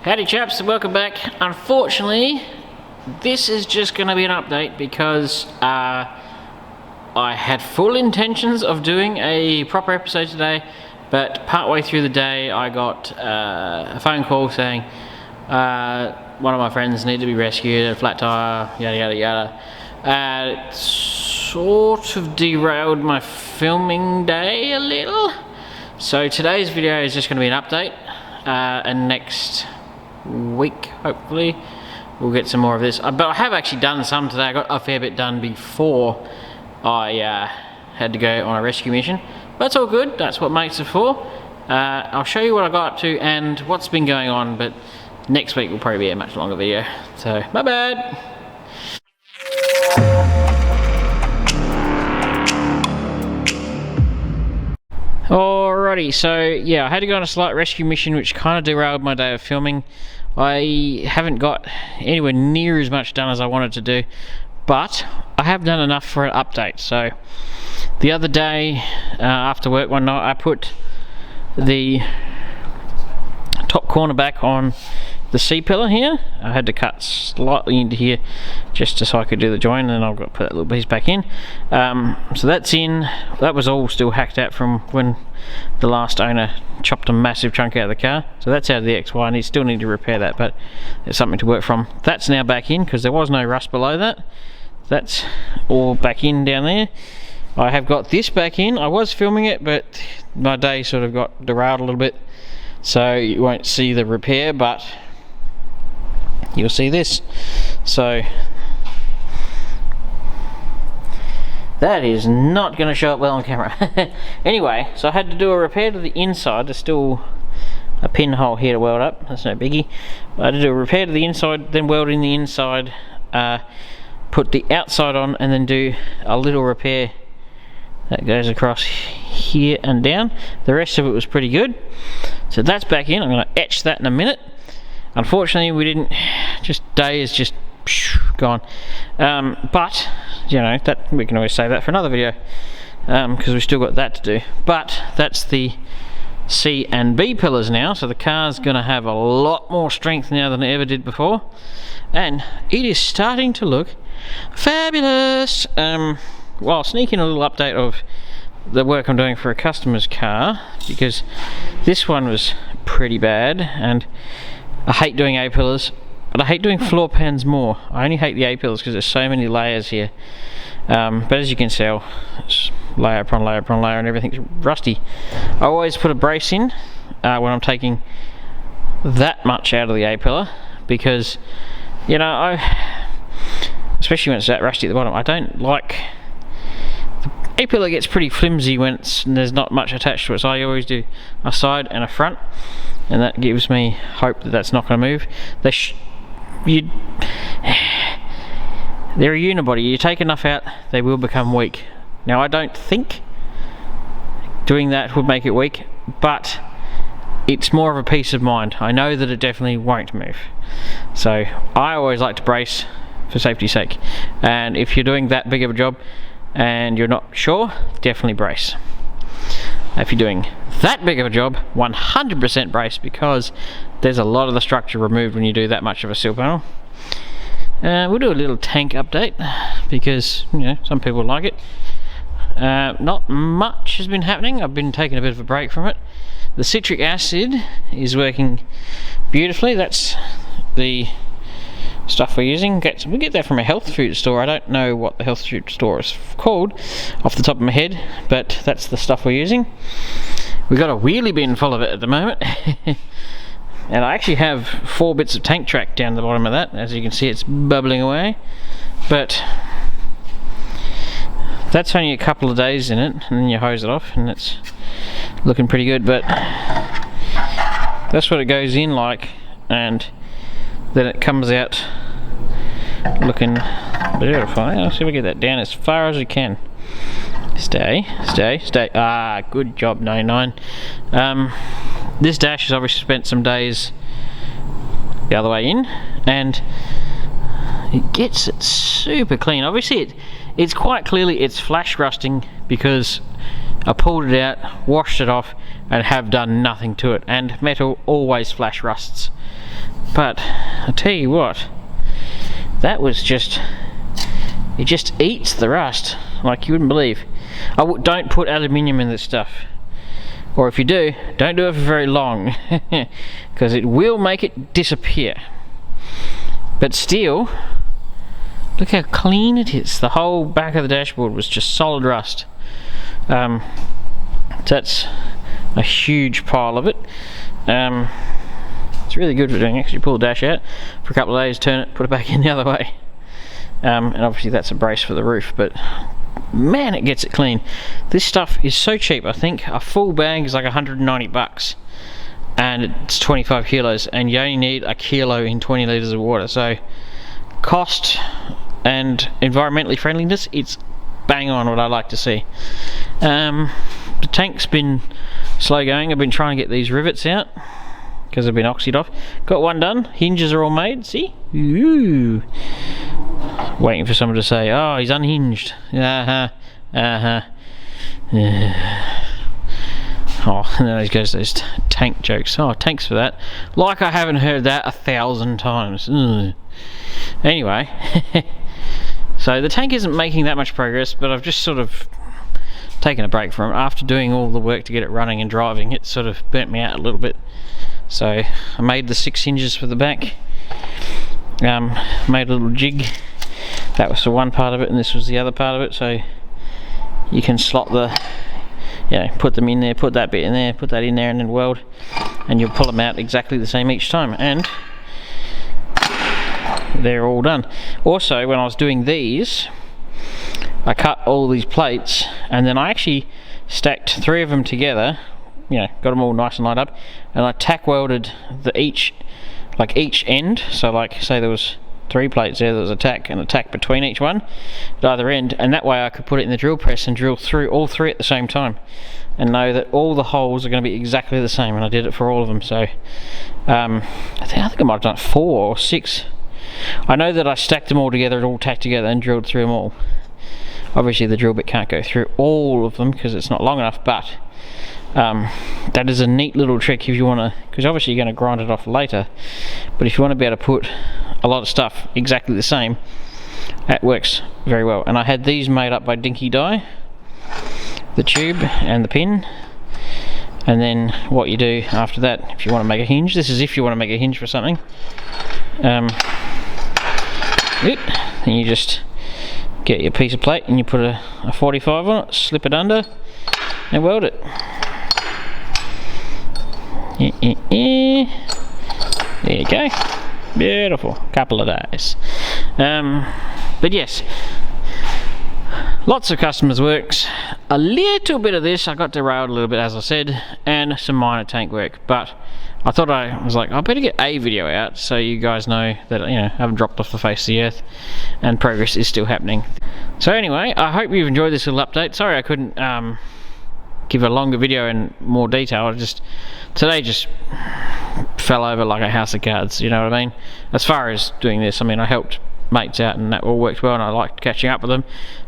Howdy chaps, welcome back. Unfortunately, this is just going to be an update because I had full intentions of doing a proper episode today, but partway through the day I got a phone call saying one of my friends needed to be rescued, a flat tire, yada yada yada. It sort of derailed my filming day a little. So today's video is just going to be an update, and next week hopefully we'll get some more of this. But I have actually done some today. I got a fair bit done before I had to go on a rescue mission. But it's all good, that's what makes it for. I'll show you what I got up to and what's been going on, but next week will probably be a much longer video. So, my bad. Alrighty, so yeah, I had to go on a slight rescue mission which kind of derailed my day of filming. I haven't got anywhere near as much done as I wanted to do, but I have done enough for an update. So the other day after work one night I put the top corner back on the Cpillar here. I had to cut slightly into here just so I could do the join, and then I've got to put that little piece back in. So that's in. That was all still hacked out from when the last owner chopped a massive chunk out of the car. So that's out of the XY, and you still need to repair that, but there's something to work from. That's now back in because there was no rust below that. That's all back in down there. I have got this back in. I was filming it, but my day sort of got derailed a little bit, so you won't see the repair, but you'll see this. So that is not going to show up well on camera. Anyway, so I had to do a repair to the inside. There's still a pinhole here to weld up, that's no biggie. I had to do a repair to the inside, then weld in the inside, put the outside on, and then do a little repair that goes across here and down. The rest of it was pretty good. So that's back in. I'm going to etch that in a minute. Unfortunately we didn't, just day is just gone, but you know, that we can always save that for another video because we've still got that to do. But that's the C and B pillars now, so the car's going to have a lot more strength now than it ever did before, and it is starting to look fabulous. Well, I'll sneak in a little update of the work I'm doing for a customer's car, because this one was pretty bad, and I hate doing A-pillars, but I hate doing floor pans more. I only hate the A-pillars because there's so many layers here. But as you can tell, it's layer upon layer upon layer and everything's rusty. I always put a brace in when I'm taking that much out of the A-pillar, because, you know, especially when it's that rusty at the bottom, I don't like... The A-pillar gets pretty flimsy when there's not much attached to it, so I always do a side and a front, and that gives me hope that that's not going to move. They're a unibody. You take enough out, they will become weak. Now, I don't think doing that would make it weak, but it's more of a peace of mind. I know that it definitely won't move. So I always like to brace for safety's sake, and if you're doing that big of a job and you're not sure, definitely brace. If you're doing that big of a job, 100% brace, because there's a lot of the structure removed when you do that much of a sill panel. We'll do a little tank update because, you know, some people like it. Not much has been happening. I've been taking a bit of a break from it. The citric acid is working beautifully. That's the stuff we're using. We get that from a health food store. I don't know what the health food store is called off the top of my head, but that's the stuff we're using. We've got a wheelie bin full of it at the moment. And I actually have 4 bits of tank track down the bottom of that. As you can see, it's bubbling away, but that's only a couple of days in it, and then you hose it off and it's looking pretty good. But that's what it goes in like, and then it comes out looking beautiful. I'll see if we get that down as far as we can. Stay. Ah, good job, 99. This dash has obviously spent some days the other way in, and it gets it super clean. Obviously it's quite clearly it's flash rusting because I pulled it out, washed it off, and have done nothing to it. And metal always flash rusts. but I tell you what, that was just, it just eats the rust like you wouldn't believe. Don't put aluminium in this stuff, or if you do, don't do it for very long because it will make it disappear. But still, look how clean it is. The whole back of the dashboard was just solid rust. That's a huge pile of it. It's really good for doing. Actually pull the dash out for a couple of days, turn it, put it back in the other way. And obviously that's a brace for the roof, but man, it gets it clean. This stuff is so cheap. I think a full bag is like 190 bucks and it's 25 kilos, and you only need a kilo in 20 litres of water. So cost and environmentally friendliness, it's bang on what I like to see. The tank's been slow going. I've been trying to get these rivets out because they've been oxyed off. Got one done, hinges are all made, see? Ooh. Waiting for someone to say, oh, he's unhinged. Oh, and then he goes those tank jokes. Oh, thanks for that. Like I haven't heard that 1,000 times. Ugh. Anyway, so the tank isn't making that much progress, but I've just sort of taken a break from it. After doing all the work to get it running and driving, it sort of burnt me out a little bit. So I made the 6 hinges for the back. Made a little jig. That was the one part of it, and this was the other part of it. So you can slot the, put them in there, put that bit in there, put that in there, and then weld, and you'll pull them out exactly the same each time, and they're all done. Also, when I was doing these, I cut all these plates, and then I actually stacked 3 of them together, got them all nice and lined up, and I tack welded each end. So like, say there was 3 plates there was a tack and a tack between each one at either end, and that way I could put it in the drill press and drill through all 3 at the same time and know that all the holes are going to be exactly the same, and I did it for all of them. So I think I might have done 4 or 6. I know that I stacked them all together, all tacked together, and drilled through them all. Obviously the drill bit can't go through all of them because it's not long enough, but that is a neat little trick if you want to, because obviously you're going to grind it off later, but if you want to be able to put a lot of stuff exactly the same, that works very well. And I had these made up by Dinky Die, the tube and the pin, and then what you do after that, if you want to make a hinge, this is if you want to make a hinge for something, then you just get your piece of plate and you put a 45 on it, slip it under and weld it. There you go, beautiful, couple of days. But yes, lots of customers works, a little bit of this, I got derailed a little bit as I said, and some minor tank work, but I thought I better get a video out so you guys know that I haven't dropped off the face of the earth and progress is still happening. So anyway, I hope you've enjoyed this little update. Sorry I couldn't give a longer video in more detail. Today just fell over like a house of cards, you know what I mean? As far as doing this, I helped mates out and that all worked well and I liked catching up with them,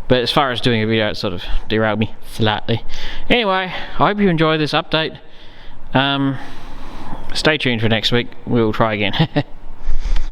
but as far as doing a video, it sort of derailed me slightly. Anyway, I hope you enjoy this update. Stay tuned for next week, we'll try again.